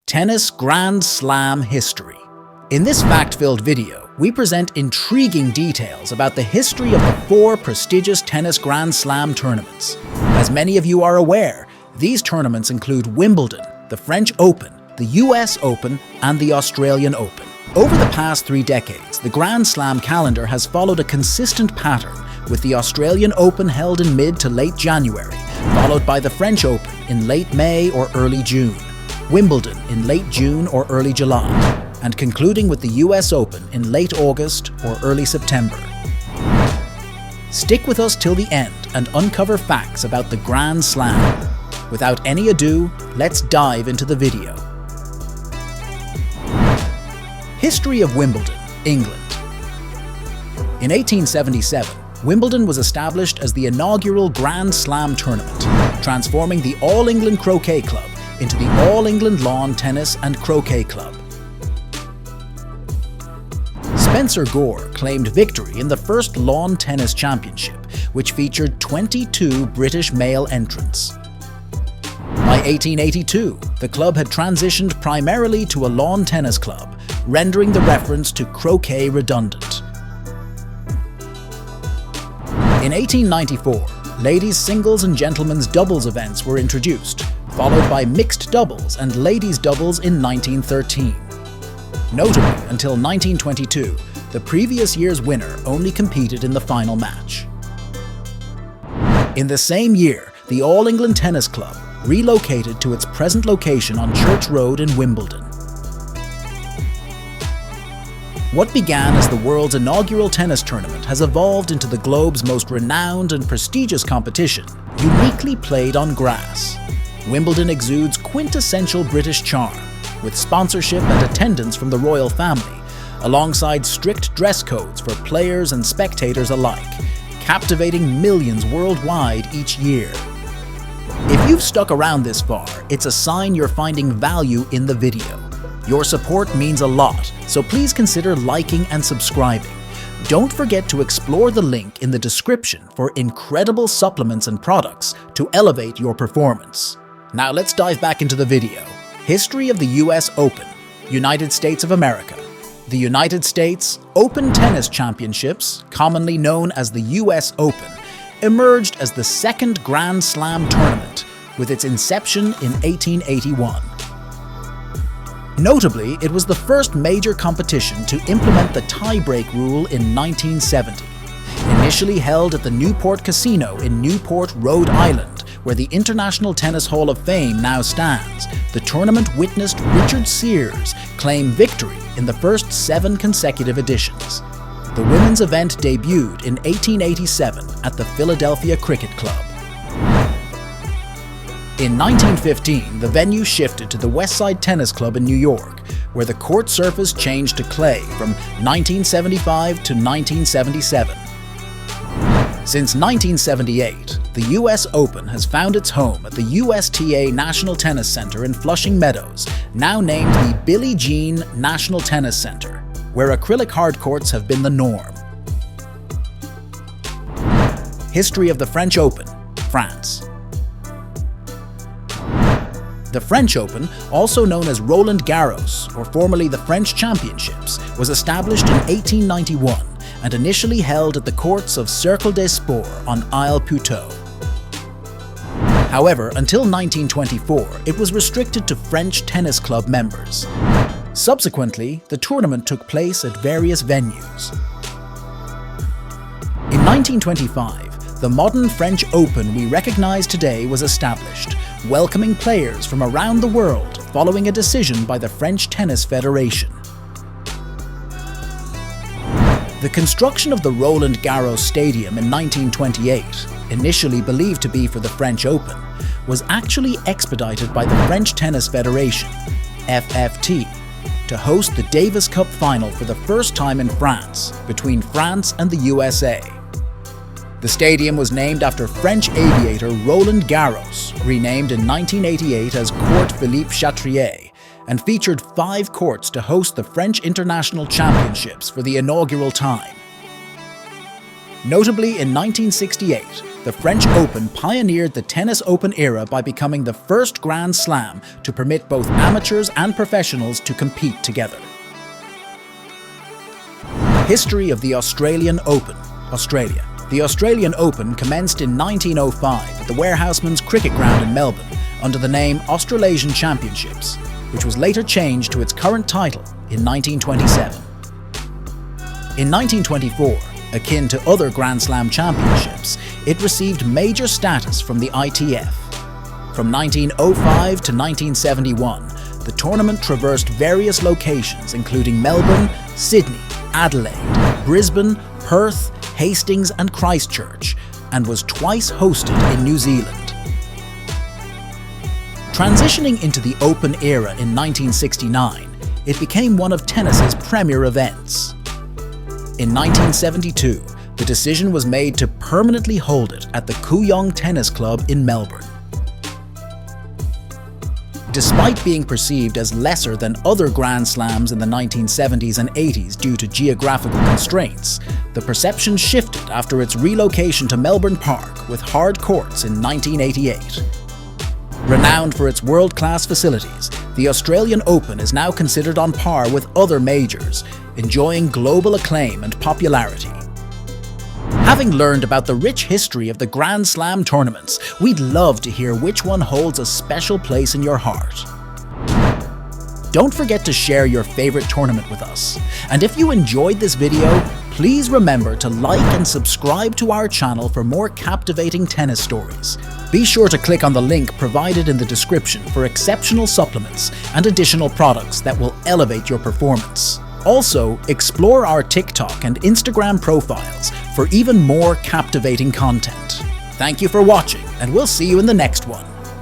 Tennis Grand Slam history. In this fact-filled video, we present intriguing details about the history of the 4 prestigious tennis Grand Slam tournaments. As many of you are aware, these tournaments include Wimbledon, the French Open, the US Open, and the Australian Open. Over the past 3 decades, the Grand Slam calendar has followed a consistent pattern, with the Australian Open held in mid to late January, followed by the French Open in late May or early June, Wimbledon in late June or early July, and concluding with the US Open in late August or early September. Stick with us till the end and uncover facts about the Grand Slam. Without any ado, let's dive into the video. History of Wimbledon, England. In 1877, Wimbledon was established as the inaugural Grand Slam tournament, transforming the All-England Croquet Club into the All-England Lawn Tennis and Croquet Club. Spencer Gore claimed victory in the first Lawn Tennis Championship, which featured 22 British male entrants. By 1882, the club had transitioned primarily to a lawn tennis club, rendering the reference to croquet redundant. In 1894, ladies' singles and gentlemen's doubles events were introduced, followed by mixed doubles and ladies' doubles in 1913. Notably, until 1922, the previous year's winner only competed in the final match. In the same year, the All-England Tennis Club relocated to its present location on Church Road in Wimbledon. What began as the world's inaugural tennis tournament has evolved into the globe's most renowned and prestigious competition, uniquely played on grass. Wimbledon exudes quintessential British charm, with sponsorship and attendance from the royal family, alongside strict dress codes for players and spectators alike, captivating millions worldwide each year. If you've stuck around this far, it's a sign you're finding value in the video. Your support means a lot, so please consider liking and subscribing. Don't forget to explore the link in the description for incredible supplements and products to elevate your performance. Now let's dive back into the video. History of the US Open, United States of America. The United States Open Tennis Championships, commonly known as the US Open, emerged as the second Grand Slam tournament, with its inception in 1881. Notably, it was the first major competition to implement the tie-break rule in 1970. Initially held at the Newport Casino in Newport, Rhode Island, where the International Tennis Hall of Fame now stands, the tournament witnessed Richard Sears claim victory in the first 7 consecutive editions. The women's event debuted in 1887 at the Philadelphia Cricket Club. In 1915, the venue shifted to the Westside Tennis Club in New York, where the court surface changed to clay from 1975 to 1977. Since 1978, the US Open has found its home at the USTA National Tennis Center in Flushing Meadows, now named the Billie Jean National Tennis Center, where acrylic hardcourts have been the norm. History of the French Open, France. The French Open, also known as Roland Garros, or formerly the French Championships, was established in 1891 and initially held at the courts of Cercle des Sports on Isle Puteaux. However, until 1924, it was restricted to French tennis club members. Subsequently, the tournament took place at various venues. In 1925, the modern French Open we recognize today was established, welcoming players from around the world following a decision by the French Tennis Federation. The construction of the Roland Garros Stadium in 1928, initially believed to be for the French Open, was actually expedited by the French Tennis Federation, FFT, to host the Davis Cup final for the first time in France, between France and the USA. The stadium was named after French aviator Roland Garros, renamed in 1988 as Court Philippe Chatrier, and featured 5 courts to host the French International Championships for the inaugural time. Notably, in 1968, the French Open pioneered the tennis open era by becoming the first Grand Slam to permit both amateurs and professionals to compete together. History of the Australian Open, Australia. The Australian Open commenced in 1905 at the Warehouseman's Cricket Ground in Melbourne under the name Australasian Championships, which was later changed to its current title in 1927. In 1924, akin to other Grand Slam championships, it received major status from the ITF. From 1905 to 1971, the tournament traversed various locations including Melbourne, Sydney, Adelaide, Brisbane, Perth, Hastings and Christchurch, and was twice hosted in New Zealand. Transitioning into the Open era in 1969, it became one of tennis's premier events. In 1972, the decision was made to permanently hold it at the Kooyong Tennis Club in Melbourne. Despite being perceived as lesser than other Grand Slams in the 1970s and 80s due to geographical constraints, the perception shifted after its relocation to Melbourne Park with hard courts in 1988. Renowned for its world-class facilities, the Australian Open is now considered on par with other majors, enjoying global acclaim and popularity. Having learned about the rich history of the Grand Slam tournaments, we'd love to hear which one holds a special place in your heart. Don't forget to share your favorite tournament with us. And if you enjoyed this video, please remember to like and subscribe to our channel for more captivating tennis stories. Be sure to click on the link provided in the description for exceptional supplements and additional products that will elevate your performance. Also, explore our TikTok and Instagram profiles for even more captivating content. Thank you for watching, and we'll see you in the next one.